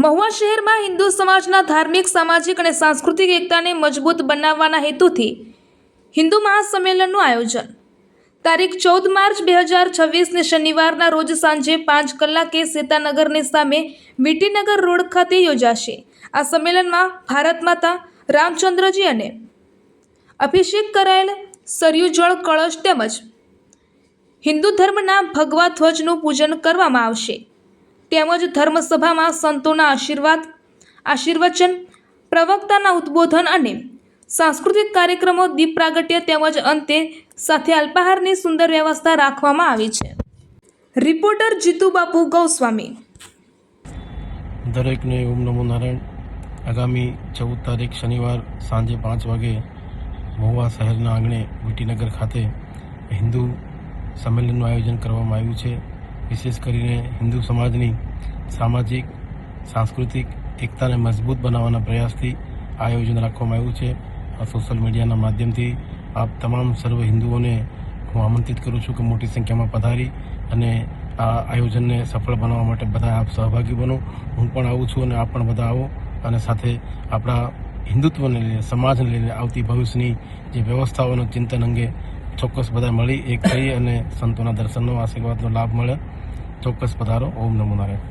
મહુવા શહેરમાં હિન્દુ સમાજના ધાર્મિક, સામાજિક અને સાંસ્કૃતિક એકતાને મજબૂત બનાવવાના હેતુથી હિન્દુ મહાસંમેલનનું આયોજન તારીખ 14 માર્ચ 2026ને શનિવારના રોજ સાંજે 5 કલાકે સીતાનગરની સામે વીટીનગર રોડ ખાતે યોજાશે। આ સંમેલનમાં ભારત માતા, રામચંદ્રજી અને અભિષેક કરાયેલ સરયુ જળ કળશ તેમજ હિન્દુ ધર્મના ભગવા ધ્વજનું પૂજન કરવામાં આવશે। તેમજ ધર્મસભામાં સંતોના આશીર્વચન, પ્રવક્તાના ઉદ્બોધન અને સાંસ્કૃતિક કાર્યક્રમો, દીપ પ્રાગટ્ય તેમજ અંતે સાથે અલ્પાહારની સુંદર વ્યવસ્થા રાખવામાં આવી છે। રિપોર્ટર જીતુબાપુ ગૌસ્વામી। દરેકને ઓમ નમો નારાયણ। આગામી 14 તારીખ શનિવાર સાંજે 5 વાગે મહુવા શહેરના આંગણે વીટીનગર ખાતે હિન્દુ સંમેલનનું આયોજન કરવામાં આવ્યું છે। વિશેષ કરીને હિન્દુ સમાજની સામાજિક, સાંસ્કૃતિક એકતાને મજબૂત બનાવવાના પ્રયાસથી આ આયોજન રાખવામાં આવ્યું છે। આ સોશિયલ મીડિયાના માધ્યમથી આપ તમામ સર્વ હિન્દુઓને હું આમંત્રિત કરું છું કે મોટી સંખ્યામાં પધારી અને આ આયોજનને સફળ બનાવવા માટે બધા આપ સહભાગી બનો। હું પણ આવું છું અને આપ પણ બધા આવો અને સાથે આપણા હિન્દુત્વને લઈને, સમાજને લઈને આવતી ભવિષ્યની જે વ્યવસ્થાઓનું ચિંતન અંગે ચોક્કસ બધા મળી એક થઈ અને સંતોના દર્શનનો, આશીર્વાદનો લાભ મળે। ચોક્કસ પધારો। ઓમ નમો નારાયણ।